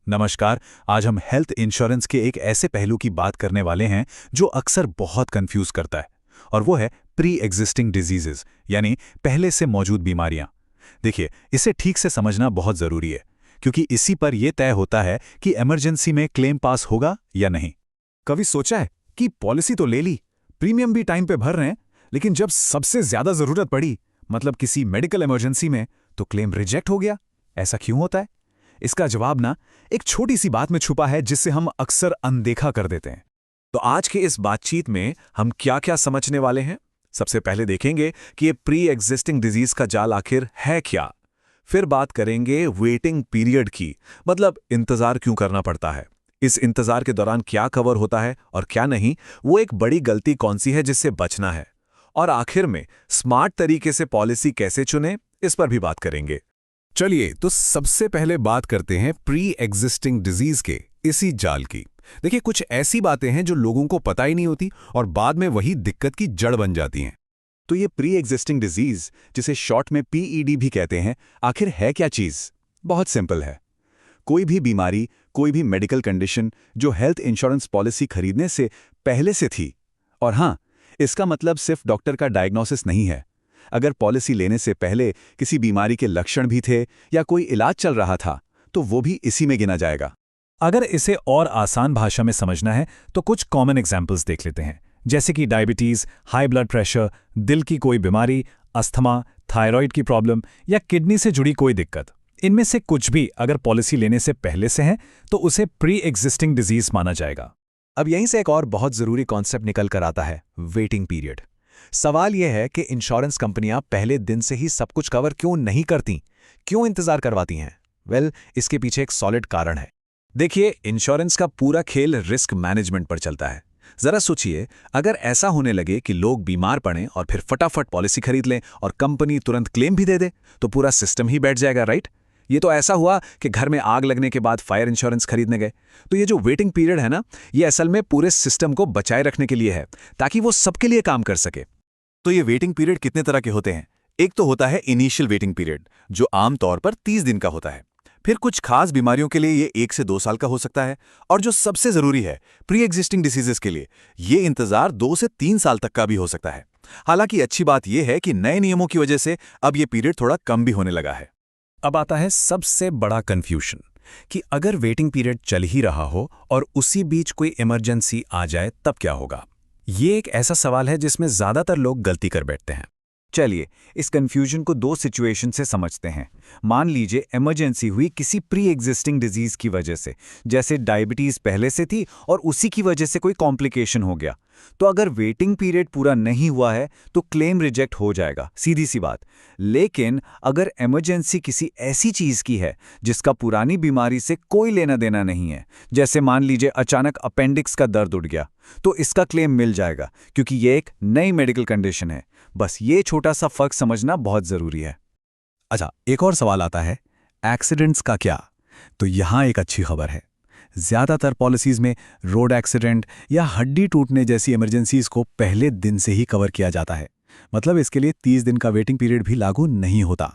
नमस्कार। आज हम हेल्थ इंश्योरेंस के एक ऐसे पहलू की बात करने वाले हैं जो अक्सर बहुत कंफ्यूज करता है, और वो है प्री एग्जिस्टिंग डिजीजेस, यानी पहले से मौजूद बीमारियां। देखिए, इसे ठीक से समझना बहुत ज़रूरी है, क्योंकि इसी पर यह तय होता है कि इमरजेंसी में क्लेम पास होगा या नहीं। कभी सोचा है कि पॉलिसी तो ले ली, प्रीमियम भी टाइम पे भर रहे हैं, लेकिन जब सबसे ज्यादा जरूरत पड़ी, मतलब किसी मेडिकल इमरजेंसी में, तो क्लेम रिजेक्ट हो गया। ऐसा क्यों होता है? इसका जवाब ना एक छोटी सी बात में छुपा है, जिससे हम अक्सर अनदेखा कर देते हैं। तो आज के इस बातचीत में हम क्या क्या समझने वाले हैं। सबसे पहले देखेंगे कि ये प्री एग्जिस्टिंग डिजीज का जाल आखिर है क्या। फिर बात करेंगे वेटिंग पीरियड की, मतलब इंतजार क्यों करना पड़ता है, इस इंतजार के दौरान क्या कवर होता है और क्या नहीं, वो एक बड़ी गलती कौन सी है जिससे बचना है। और आखिर में स्मार्ट तरीके से पॉलिसी कैसे चुने, इस पर भी बात करेंगे। चलिए, तो सबसे पहले बात करते हैं प्री एग्जिस्टिंग डिजीज के इसी जाल की। देखिए, कुछ ऐसी बातें हैं जो लोगों को पता ही नहीं होती और बाद में वही दिक्कत की जड़ बन जाती हैं। तो ये प्री एग्जिस्टिंग डिजीज, जिसे शॉर्ट में पीईडी भी कहते हैं, आखिर है क्या चीज़? बहुत सिंपल है। कोई भी बीमारी, कोई भी मेडिकल कंडीशन जो हेल्थ इंश्योरेंस पॉलिसी खरीदने से पहले से थी। और हाँ, इसका मतलब सिर्फ डॉक्टर का डायग्नोसिस नहीं है। अगर पॉलिसी लेने से पहले किसी बीमारी के लक्षण भी थे या कोई इलाज चल रहा था, तो वो भी इसी में गिना जाएगा। अगर इसे और आसान भाषा में समझना है तो कुछ कॉमन एग्जाम्पल्स देख लेते हैं, जैसे कि डायबिटीज, हाई ब्लड प्रेशर, दिल की कोई बीमारी, अस्थमा, थायराइड की प्रॉब्लम या किडनी से जुड़ी कोई दिक्कत। इनमें से कुछ भी अगर पॉलिसी लेने से पहले से है तो उसे प्री एग्जिस्टिंग डिजीज माना जाएगा। अब यहीं से एक और बहुत जरूरी कॉन्सेप्ट निकल कर आता है, वेटिंग पीरियड। सवाल यह है कि इंश्योरेंस कंपनियां पहले दिन से ही सब कुछ कवर क्यों नहीं करती, क्यों इंतजार करवाती हैं? इसके पीछे एक सॉलिड कारण है। देखिए, इंश्योरेंस का पूरा खेल रिस्क मैनेजमेंट पर चलता है। जरा सोचिए, अगर ऐसा होने लगे कि लोग बीमार पड़ें और फिर फटाफट पॉलिसी खरीद लें और कंपनी तुरंत क्लेम भी दे दे, तो पूरा सिस्टम ही बैठ जाएगा, राइट? ये तो ऐसा हुआ कि घर में आग लगने के बाद फायर इंश्योरेंस खरीदने गए। तो ये जो वेटिंग पीरियड है ना, ये असल में पूरे सिस्टम को बचाए रखने के लिए है, ताकि वो सबके लिए काम कर सके। तो ये वेटिंग पीरियड कितने तरह के होते हैं? एक तो होता है इनिशियल वेटिंग पीरियड, जो आमतौर पर 30 दिन का होता है। फिर कुछ खास बीमारियों के लिए ये 1 से 2 साल का हो सकता है। और जो सबसे जरूरी है, प्री एग्जिस्टिंग डिसीजेस के लिए ये इंतजार 2 से 3 साल तक का भी हो सकता है। हालांकि अच्छी बात यह है कि नए नियमों की वजह से अब ये पीरियड थोड़ा कम भी होने लगा है। अब आता है सबसे बड़ा कंफ्यूजन कि अगर वेटिंग पीरियड चल ही रहा हो और उसी बीच कोई इमरजेंसी आ जाए, तब क्या होगा? ये एक ऐसा सवाल है जिसमें ज्यादातर लोग गलती कर बैठते हैं। चलिए, इस कंफ्यूजन को दो सिचुएशन से समझते हैं। मान लीजिए इमरजेंसी हुई किसी प्री एग्जिस्टिंग डिजीज की वजह से, जैसे डायबिटीज पहले से थी और उसी की वजह से कोई कॉम्प्लिकेशन हो गया। तो अगर वेटिंग पीरियड पूरा नहीं हुआ है तो क्लेम रिजेक्ट हो जाएगा, सीधी सी बात। लेकिन अगर इमरजेंसी किसी ऐसी चीज की है जिसका पुरानी बीमारी से कोई लेना देना नहीं है, जैसे मान लीजिए अचानक अपेंडिक्स का दर्द उठ गया, तो इसका क्लेम मिल जाएगा, क्योंकि ये एक नई मेडिकल कंडीशन है। बस ये छोटा सा फर्क समझना बहुत जरूरी है। अच्छा, एक और सवाल आता है, एक्सीडेंट्स का क्या? तो यहां एक अच्छी खबर है। ज्यादातर पॉलिसीज में रोड एक्सीडेंट या हड्डी टूटने जैसी इमरजेंसीज को पहले दिन से ही कवर किया जाता है। मतलब इसके लिए 30 दिन का वेटिंग पीरियड भी लागू नहीं होता।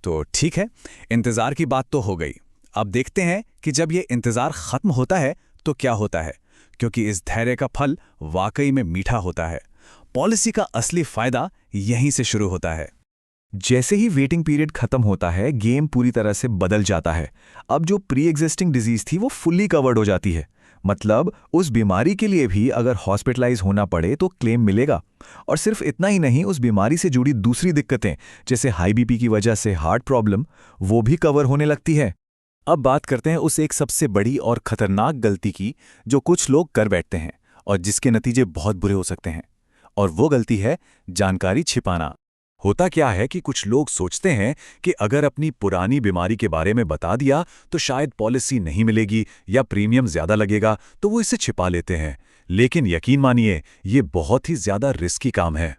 तो ठीक है, इंतजार की बात तो हो गई। अब देखते हैं कि जब ये इंतजार खत्म होता है तो क्या होता है, क्योंकि इस धैर्य का फल वाकई में मीठा होता है। पॉलिसी का असली फायदा यहीं से शुरू होता है। जैसे ही वेटिंग पीरियड खत्म होता है, गेम पूरी तरह से बदल जाता है। अब जो प्री एग्जिस्टिंग डिजीज थी वो फुल्ली कवर्ड हो जाती है। मतलब उस बीमारी के लिए भी अगर हॉस्पिटलाइज होना पड़े तो क्लेम मिलेगा। और सिर्फ इतना ही नहीं, उस बीमारी से जुड़ी दूसरी दिक्कतें, जैसे हाई बीपी की वजह से हार्ट प्रॉब्लम, वो भी कवर होने लगती है। अब बात करते हैं उस एक सबसे बड़ी और खतरनाक गलती की जो कुछ लोग कर बैठते हैं और जिसके नतीजे बहुत बुरे हो सकते हैं। और वो गलती है जानकारी छिपाना। होता क्या है कि कुछ लोग सोचते हैं कि अगर अपनी पुरानी बीमारी के बारे में बता दिया तो शायद पॉलिसी नहीं मिलेगी या प्रीमियम ज्यादा लगेगा, तो वो इसे छिपा लेते हैं। लेकिन यकीन मानिए, ये बहुत ही ज्यादा रिस्की काम है।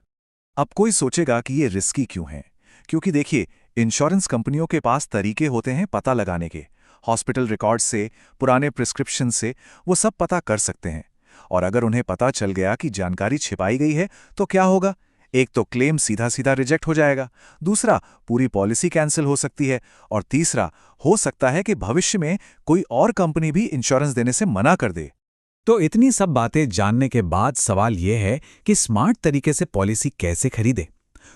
अब कोई सोचेगा कि ये रिस्की क्यों है? क्योंकि देखिए, इंश्योरेंस कंपनियों के पास तरीके होते हैं पता लगाने के। हॉस्पिटल रिकॉर्ड से, पुराने प्रिस्क्रिप्शन से वो सब पता कर सकते हैं। और अगर उन्हें पता चल गया कि जानकारी छिपाई गई है तो क्या होगा? एक तो क्लेम सीधा सीधा रिजेक्ट हो जाएगा, दूसरा पूरी पॉलिसी कैंसिल हो सकती है, और तीसरा हो सकता है कि भविष्य में कोई और कंपनी भी इंश्योरेंस देने से मना कर दे। तो इतनी सब बातें जानने के बाद सवाल यह है कि स्मार्ट तरीके से पॉलिसी कैसे खरीदें?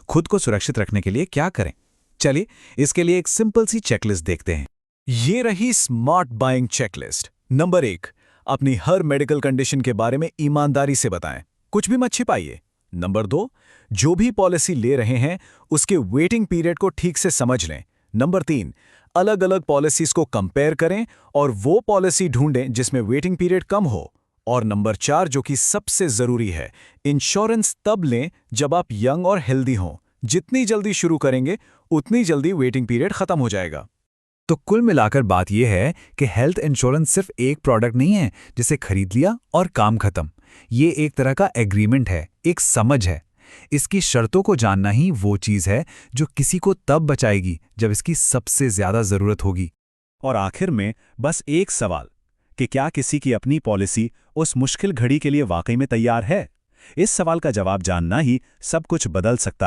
खुद को सुरक्षित रखने के लिए क्या करें? चलिए, इसके लिए एक सिंपल सी चेकलिस्ट देखते हैं। ये रही स्मार्ट बाइंग चेकलिस्ट। नंबर 1, अपनी हर मेडिकल कंडीशन के बारे में ईमानदारी से बताएं, कुछ भी मत छिपाइए। नंबर 2, जो भी पॉलिसी ले रहे हैं उसके वेटिंग पीरियड को ठीक से समझ लें। नंबर 3, अलग अलग पॉलिसीज को कंपेयर करें और वो पॉलिसी ढूंढें जिसमें वेटिंग पीरियड कम हो। और नंबर 4, जो कि सबसे जरूरी है, इंश्योरेंस तब लें जब आप यंग और हेल्दी हों। जितनी जल्दी शुरू करेंगे उतनी जल्दी वेटिंग पीरियड खत्म हो जाएगा। तो कुल मिलाकर बात यह है कि हेल्थ इंश्योरेंस सिर्फ एक प्रोडक्ट नहीं है जिसे खरीद लिया और काम खत्म। ये एक तरह का एग्रीमेंट है, एक समझ है। इसकी शर्तों को जानना ही वो चीज़ है जो किसी को तब बचाएगी जब इसकी सबसे ज्यादा जरूरत होगी। और आखिर में बस एक सवाल कि क्या किसी की अपनी पॉलिसी उस मुश्किल घड़ी के लिए वाकई में तैयार है? इस सवाल का जवाब जानना ही सब कुछ बदल सकता है।